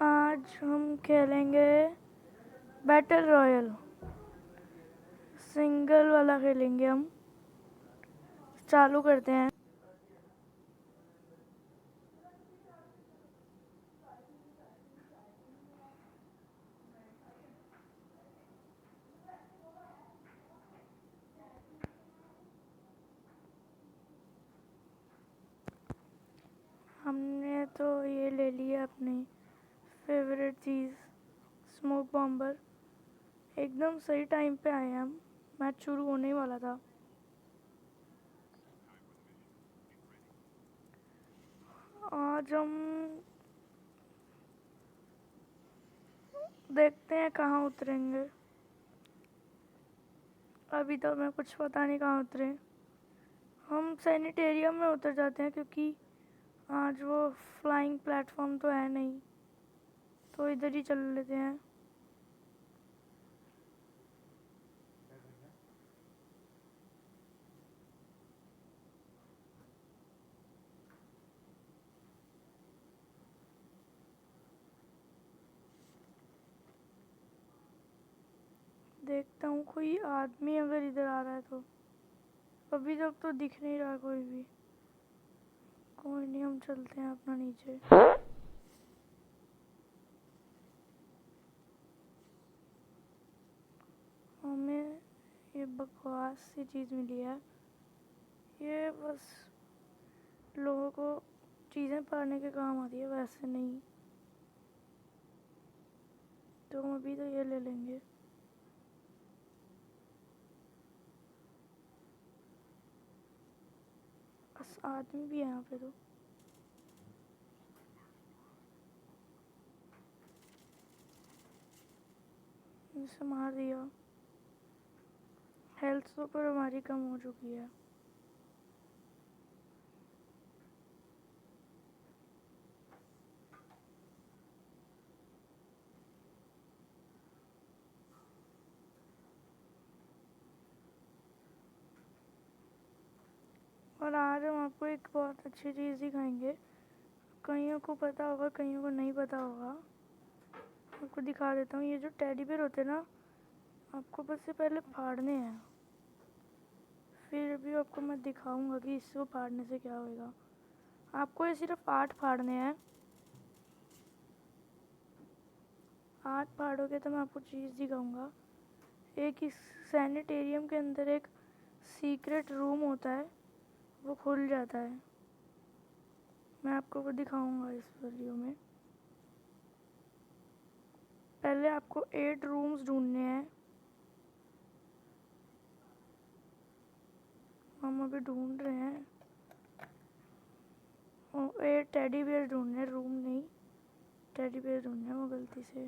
आज हम खेलेंगे बैटल रॉयल। सिंगल वाला खेलेंगे हम। चालू करते हैं। हमने तो ये ले लिया अपनी फेवरेट चीज़, स्मोक बॉम्बर। एकदम सही टाइम पे आए हम। मैच शुरू होने ही वाला था। आज हम देखते हैं कहाँ उतरेंगे। अभी तो हमें कुछ पता नहीं कहाँ उतरे। हम सैनिटेरियम में उतर जाते हैं क्योंकि आज वो फ्लाइंग प्लेटफॉर्म तो है नहीं, तो इधर ही चल लेते हैं। देखता हूँ कोई आदमी अगर इधर आ रहा है तो। अभी तक तो दिख नहीं रहा कोई भी। कोई नहीं, हम चलते हैं अपना नीचे। हमें ये बकवास सी चीज़ मिली है। ये बस लोगों को चीज़ें पाने के काम आती है, वैसे नहीं। तो हम अभी तो ये ले लेंगे। बस आदमी भी है यहाँ पे तो। इसे मार दिया। हेल्थ तो पर हमारी कम हो चुकी है। और आज हम आपको एक बहुत अच्छी चीज़ दिखाएंगे। कईयों को पता होगा, कईयों को नहीं पता होगा। आपको दिखा देता हूँ। ये जो टेडी बेयर होते हैं ना, आपको बस से पहले फाड़ने हैं। फिर भी आपको मैं दिखाऊंगा कि इसको फाड़ने से क्या होएगा। आपको ये सिर्फ 8 फाड़ने हैं। 8 फाड़ोगे तो मैं आपको चीज़ दिखाऊंगा। एक इस सैनिटेरियम के अंदर एक सीक्रेट रूम होता है, वो खुल जाता है। मैं आपको वो दिखाऊंगा इस वीडियो में। पहले आपको 8 रूम्स ढूंढने हैं। हम अभी ढूंढ रहे हैं। 8 टेडी बेयर ढूंढने हैं, रूम नहीं। टेडी बेयर ढूंढने हैं, वो गलती से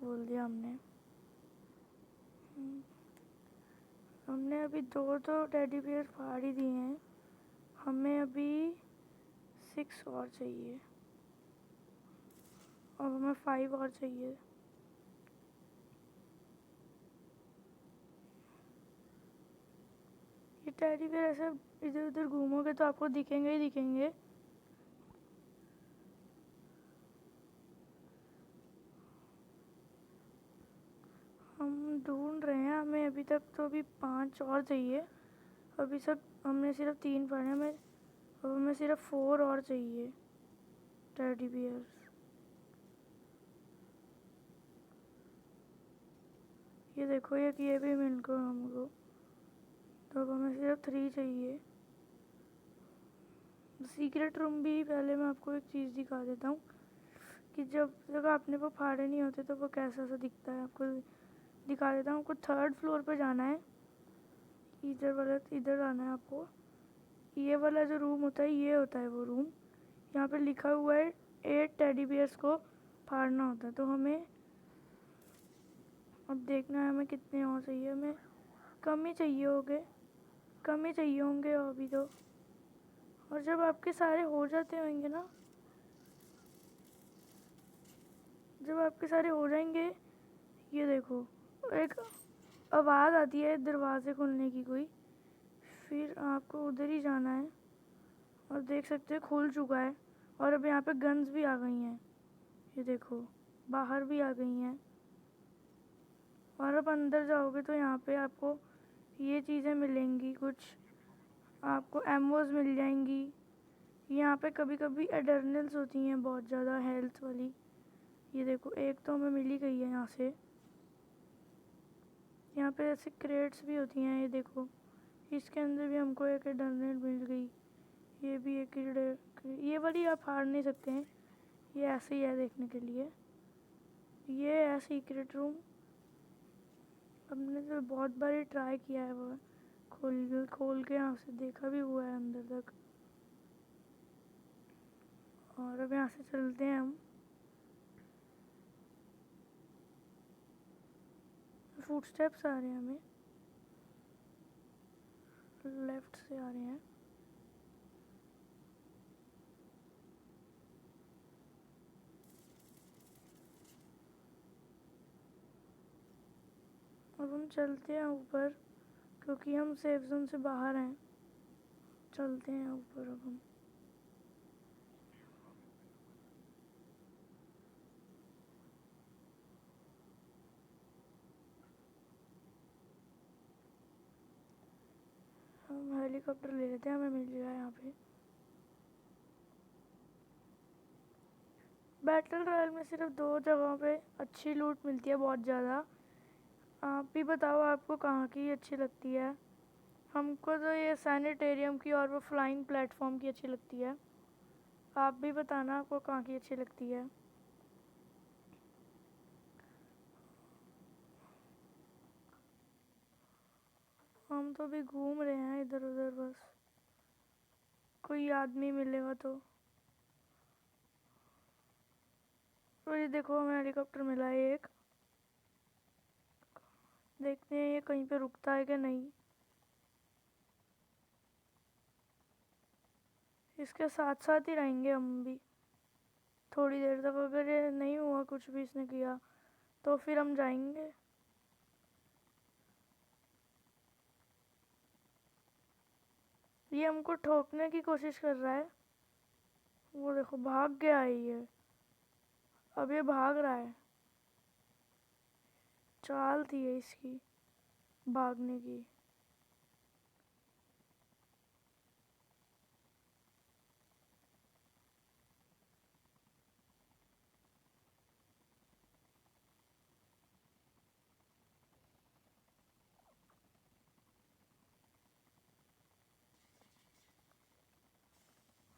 बोल दिया हमने। हमने अभी 2 तो टेडी बेयर फाड़ ही दिए हैं। हमें अभी 6 और चाहिए, और हमें 5 और चाहिए। ये टेडी बेयर ऐसे इधर उधर घूमोगे तो आपको दिखेंगे ही दिखेंगे। हम ढूंढ रहे हैं। हमें अभी तक तो अभी 5 और चाहिए। अभी सब हमने सिर्फ 3 पढ़े। हमें सिर्फ 4 और चाहिए टेडी बियर। ये देखो, ये भी मिल गया हमको। तो अब हमें सिर्फ 3 चाहिए। सीक्रेट रूम भी पहले मैं आपको एक चीज़ दिखा देता हूँ कि जब तक आपने वो फाड़े नहीं होते तो वो कैसा सा दिखता है। आपको दिखा देता हूँ। आपको 3rd फ्लोर पर जाना है। इधर आना है आपको। ये वाला जो रूम होता है, ये होता है वो रूम। यहाँ पे लिखा हुआ है 8 टेडी बियर्स को फाड़ना होता है। तो हमें अब देखना है हमें कितने और चाहिए। हमें कम ही चाहिए होंगे अभी तो। और जब आपके सारे हो जाते होंगे ना, जब आपके सारे हो जाएंगे, ये देखो एक आवाज़ आती है दरवाजे खुलने की कोई। आपको उधर ही जाना है और देख सकते हैं खुल चुका है। और अब यहाँ पे गन्स भी आ गई हैं, ये देखो बाहर भी आ गई हैं। और अब अंदर जाओगे तो यहाँ पे आपको ये चीज़ें मिलेंगी, कुछ आपको एमोज मिल जाएंगी। यहाँ पे कभी कभी एडर्नल्स होती हैं बहुत ज़्यादा हेल्थ वाली, ये देखो एक तो हमें मिल ही गई है यहाँ से। यहाँ पे ऐसे क्रेट्स भी होती हैं, ये देखो इसके अंदर भी हमको एक एडर्नल मिल गई। ये भी एक ये वाली आप हार नहीं सकते हैं, ये ऐसे ही है देखने के लिए। ये है सीक्रेट रूम, हमने तो बहुत बार ट्राई किया है वो खोल के यहाँ से देखा भी हुआ है अंदर तक। और अब यहाँ से चलते हैं हम। फुटस्टेप्स आ रहे हैं हमें, लेफ्ट से आ रहे हैं। अब हम चलते हैं ऊपर क्योंकि हम सेफ जोन से बाहर हैं। चलते हैं ऊपर अब हम। हेलीकॉप्टर ले लेते हैं, हमें मिल गया यहाँ पे। बैटल रॉयल में सिर्फ 2 जगहों पे अच्छी लूट मिलती है बहुत ज़्यादा। आप भी बताओ आपको कहाँ की अच्छी लगती है। हमको तो ये सैनिटेरियम की और वो फ्लाइंग प्लेटफॉर्म की अच्छी लगती है। आप भी बताना आपको कहाँ की अच्छी लगती है। हम तो अभी घूम रहे हैं इधर उधर, बस कोई आदमी मिलेगा तो। ये देखो हमें हेलीकॉप्टर मिला है एक, देखते हैं ये कहीं पे रुकता है कि नहीं। इसके साथ साथ ही रहेंगे हम भी थोड़ी देर तक। अगर ये नहीं हुआ कुछ भी इसने किया तो फिर हम जाएंगे। ये हमको ठोकने की कोशिश कर रहा है, वो देखो भाग गया है ये। अब ये भाग रहा है, चाल थी है इसकी भागने की।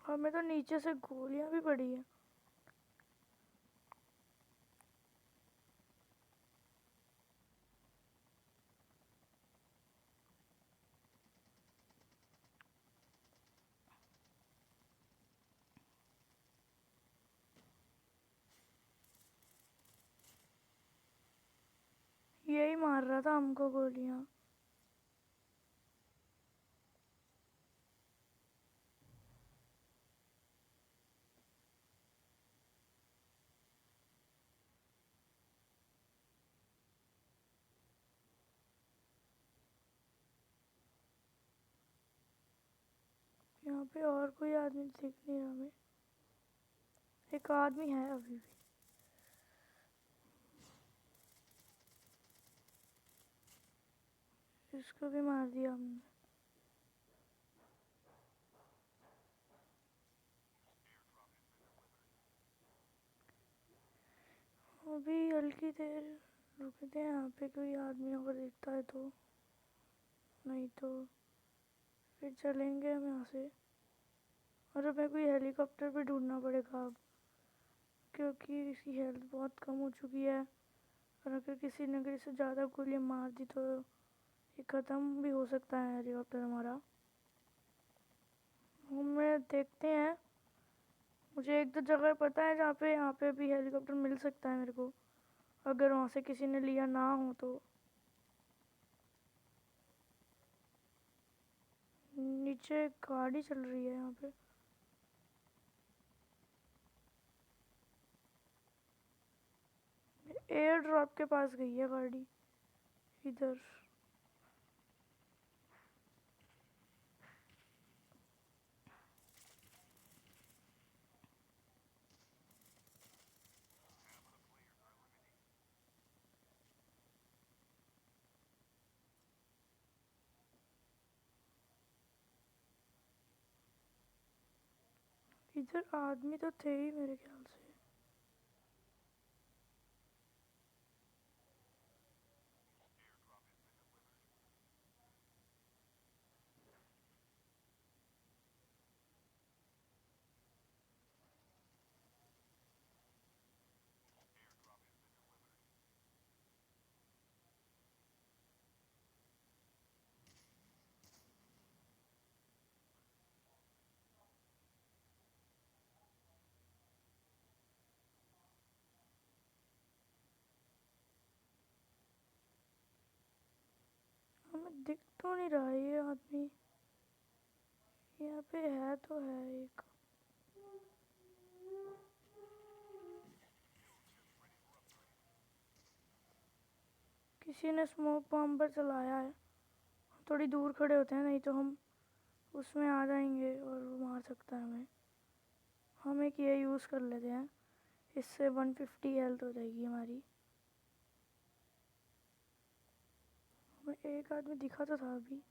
हमें तो नीचे से गोलियां भी पड़ी है। यही मार रहा था हमको गोलियां। यहाँ पे और कोई आदमी दिख नहीं रहा हमें। एक आदमी है अभी भी, इसको भी मार दिया हमने। अभी हल्की देर रुकते हैं यहाँ पे, कोई आदमी अगर दिखता है तो, नहीं तो फिर चलेंगे हम यहाँ से। और हमें कोई हेलीकॉप्टर भी ढूंढना पड़ेगा अब, क्योंकि इसकी हेल्थ बहुत कम हो चुकी है। और अगर किसी ने अगर इसे ज़्यादा गोलियाँ मार दी तो ये ख़त्म भी हो सकता है हेलीकॉप्टर हमारा। हमें देखते हैं, मुझे एक दो जगह पता है जहाँ पे यहाँ पे भी हेलीकॉप्टर मिल सकता है मेरे को, अगर वहाँ से किसी ने लिया ना हो तो। नीचे गाड़ी चल रही है यहाँ पे, एयर ड्रॉप के पास गई है गाड़ी इधर। इधर आदमी तो थे ही मेरे ख्याल से। हमें दिख तो नहीं रहा है ये आदमी। यहाँ पे है तो है एक। किसी ने स्मोक बॉम्ब पर चलाया है। थोड़ी दूर खड़े होते हैं, नहीं तो हम उसमें आ जाएंगे और वो मार सकता है हमें। हम एक ये यूज़ कर लेते हैं, इससे 150 हेल्थ हो जाएगी हमारी। हमें एक आदमी दिखा तो था अभी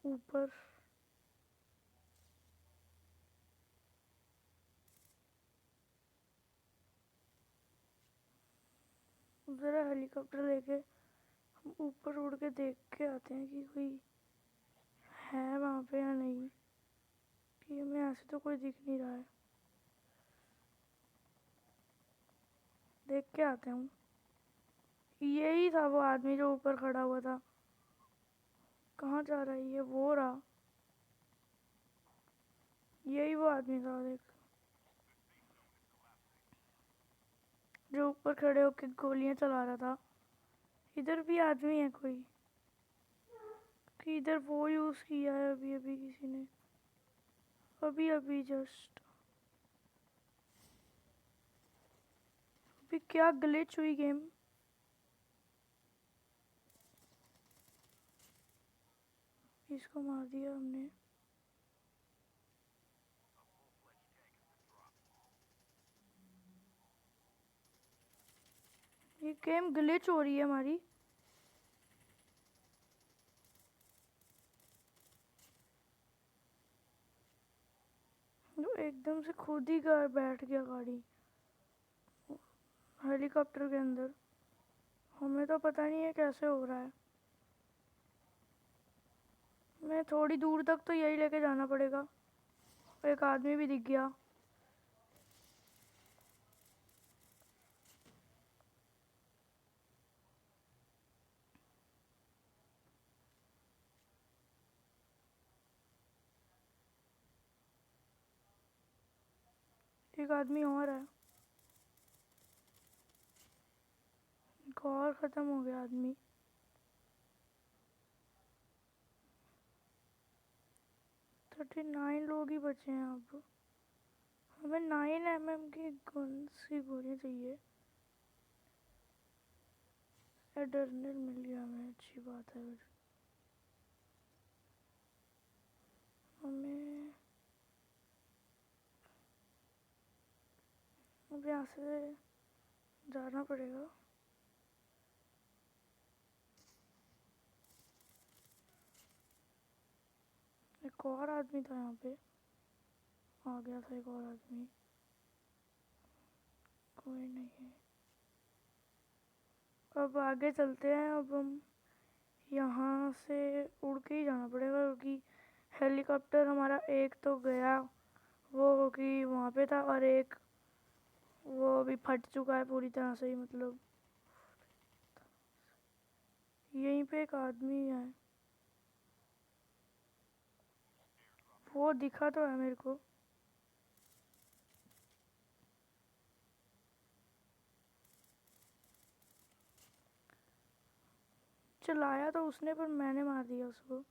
ऊपर। ज़रा हेलीकॉप्टर लेके हम ऊपर उड़ के देख के आते हैं कि कोई है वहाँ पे या नहीं, कि हमें ऐसे तो कोई दिख नहीं रहा है। देख के आते हैं। यही था वो आदमी जो ऊपर खड़ा हुआ था। कहाँ जा रहा है ये? वो रहा, यही वो आदमी था देख, जो ऊपर खड़े होकर गोलियां चला रहा था। इधर भी आदमी है कोई, कि इधर वो यूज़ किया है अभी अभी किसी ने, अभी अभी जस्ट। अभी क्या ग्लिच हुई गेम। इसको मार दिया हमने। ये गेम ग्लिच हो रही है हमारी। जो एकदम से खुद ही बैठ गया गाड़ी हेलीकॉप्टर के अंदर। हमें तो पता नहीं है कैसे हो रहा है। मैं थोड़ी दूर तक तो यही लेके जाना पड़ेगा। एक आदमी भी दिख गया। एक आदमी और है। एक और ख़त्म हो गया आदमी। 39 लोग ही बचे हैं अब। हमें 9 mm की गन्स की गोलियाँ चाहिए। एडर्नल मिल गया हमें, अच्छी बात है। हमें अब यहाँ से जाना पड़ेगा। एक और आदमी था यहाँ पे, आ गया था एक और आदमी। कोई नहीं, अब आगे चलते हैं। अब हम यहाँ से उड़ के ही जाना पड़ेगा, क्योंकि हेलीकॉप्टर हमारा एक तो गया, वो कि वहाँ पे था, और एक वो अभी फट चुका है पूरी तरह से ही। मतलब यहीं पे एक आदमी है, वो दिखा तो है मेरे को। चलाया तो उसने, पर मैंने मार दिया उसको,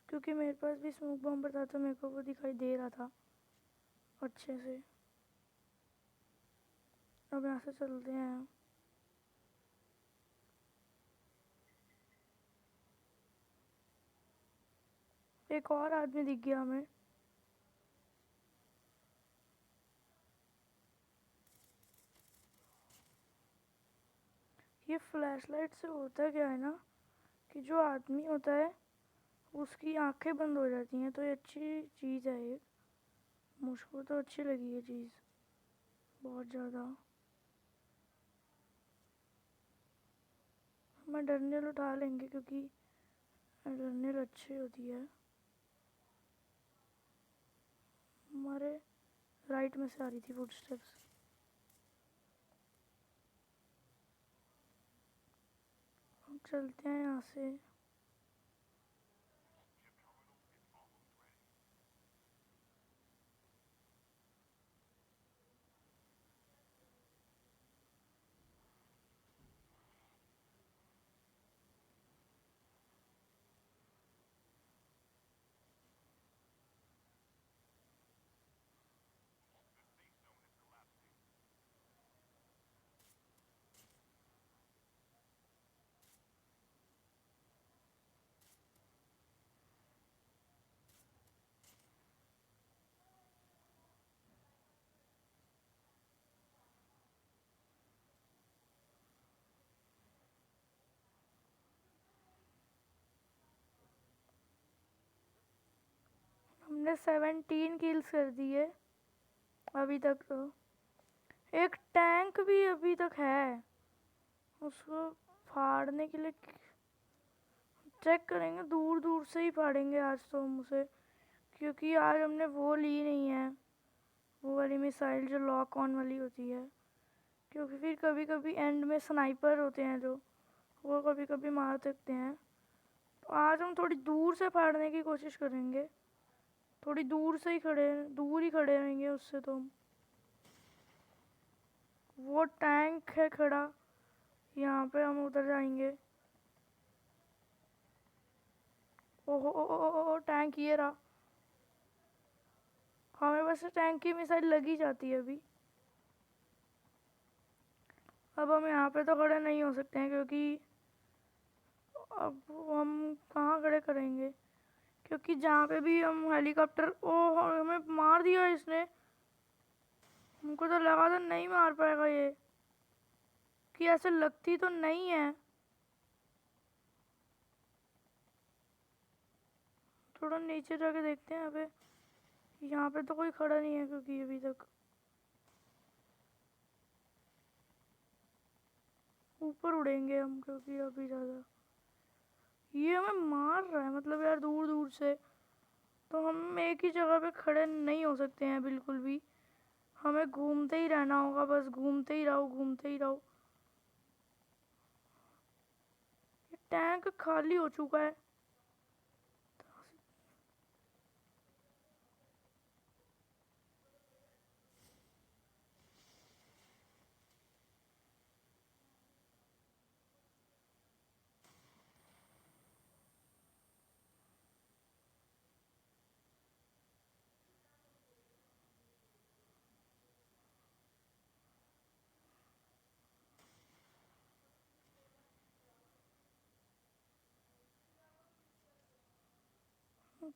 क्योंकि मेरे पास भी स्मोक बॉम्बर था, तो मेरे को वो दिखाई दे रहा था अच्छे से। अब यहाँ से चलते हैं। एक और आदमी दिख गया हमें। ये फ्लैशलाइट से होता क्या है ना, कि जो आदमी होता है उसकी आंखें बंद हो जाती हैं, तो ये अच्छी चीज़ है ये। मुझको तो अच्छी लगी ये चीज़ बहुत ज़्यादा। मैं डर्नेल उठा लेंगे क्योंकि डर्नेल अच्छी होती है। हमारे राइट में से आ रही थी फुटस्टेप्स। हम चलते हैं यहाँ से। हमने 17 किल्स कर दिए अभी तक। तो एक टैंक भी अभी तक है, उसको फाड़ने के लिए चेक करेंगे। दूर दूर से ही फाड़ेंगे आज तो हम उसे, क्योंकि आज हमने वो ली नहीं है, वो वाली मिसाइल जो लॉक ऑन वाली होती है। क्योंकि फिर कभी कभी एंड में स्नाइपर होते हैं जो वो कभी कभी मार सकते हैं। तो आज हम थोड़ी दूर से फाड़ने की कोशिश करेंगे। थोड़ी दूर से ही दूर ही खड़े रहेंगे उससे। तो हम वो टैंक है खड़ा, यहाँ पे हम उतर जाएंगे। ओहो ओ, ओ, ओ, ओ, टैंक ये रहा। हमें बस टैंक की मिसाइल लगी जाती है अभी। अब हम यहाँ पे तो खड़े नहीं हो सकते हैं, क्योंकि अब हम कहाँ खड़े करेंगे, क्योंकि जहाँ पे भी हम हेलीकॉप्टर। ओ हमें मार दिया इसने। हमको तो लगा था नहीं मार पाएगा ये, कि ऐसे लगती तो नहीं है। थोड़ा नीचे जाके देखते हैं। अबे यहाँ पे तो कोई खड़ा नहीं है, क्योंकि अभी तक ऊपर उड़ेंगे हम, क्योंकि अभी ज़्यादा ये हमें मार रहा है। मतलब यार दूर दूर से तो हम एक ही जगह पे खड़े नहीं हो सकते हैं बिल्कुल भी। हमें घूमते ही रहना होगा, बस घूमते ही रहो घूमते ही रहो। ये टैंक खाली हो चुका है।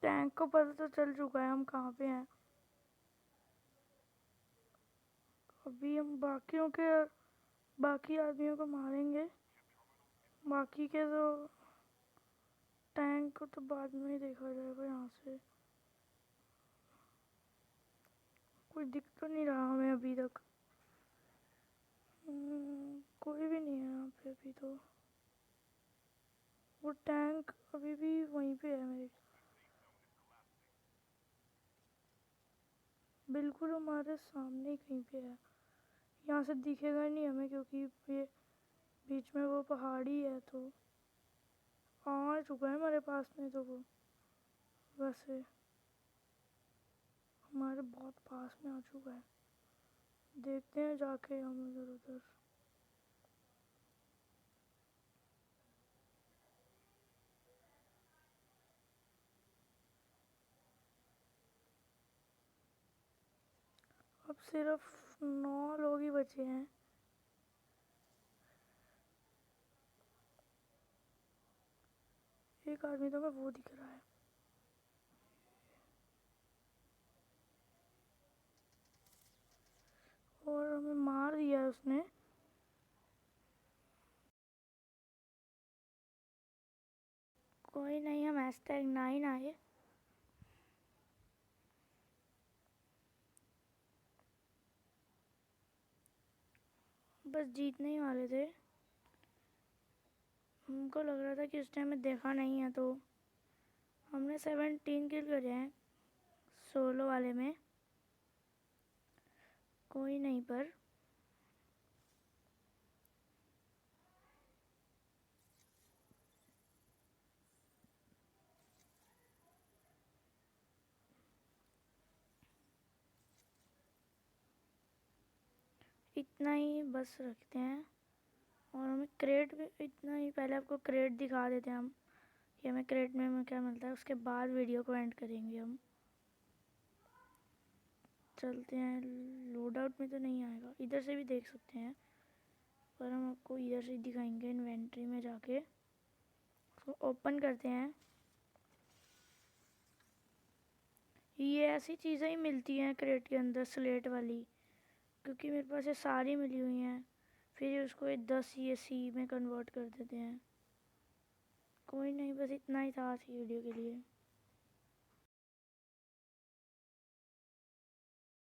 टैंक को पता तो चल चुका है हम कहाँ पे हैं। अभी हम बाकी आदमियों को मारेंगे। बाकी के तो टैंक को तो बाद में ही देखा जाएगा। यहाँ से कोई दिख तो नहीं रहा हमें अभी तक। कोई भी नहीं है यहाँ पे अभी तो। वो टैंक अभी भी वहीं पे है मेरे, बिल्कुल हमारे सामने ही कहीं पे है। यहाँ से दिखेगा नहीं हमें, क्योंकि ये बीच में वो पहाड़ी है। तो आ चुका है हमारे पास में तो वो, वैसे हमारे बहुत पास में आ चुका है। देखते हैं जाके हम इधर उधर। अब सिर्फ 9 लोग ही बचे हैं। एक आदमी तो मैं वो दिख रहा है। और हमें मार दिया उसने। कोई नहीं, हम #9 आए। बस जीतने ही वाले थे। हमको लग रहा था कि उस टाइम में देखा नहीं है, तो हमने 17 किल करे हैं सोलो वाले में। कोई नहीं, पर इतना ही बस रखते हैं। और हमें क्रेट भी इतना ही, पहले आपको क्रेट दिखा देते हैं हम कि हमें क्रेट में हमें क्या मिलता है, उसके बाद वीडियो को एंड करेंगे हम। चलते हैं, लोड आउट में तो नहीं आएगा, इधर से भी देख सकते हैं, पर हम आपको इधर से दिखाएंगे। इन्वेंट्री में जाके उसको ओपन करते हैं। ये ऐसी चीज़ें ही मिलती हैं क्रेट के अंदर, स्लेट वाली, क्योंकि मेरे पास ये सारी मिली हुई हैं। फिर उसको 10 ये सी में कन्वर्ट कर देते हैं। कोई नहीं, बस इतना ही था आज की वीडियो के लिए।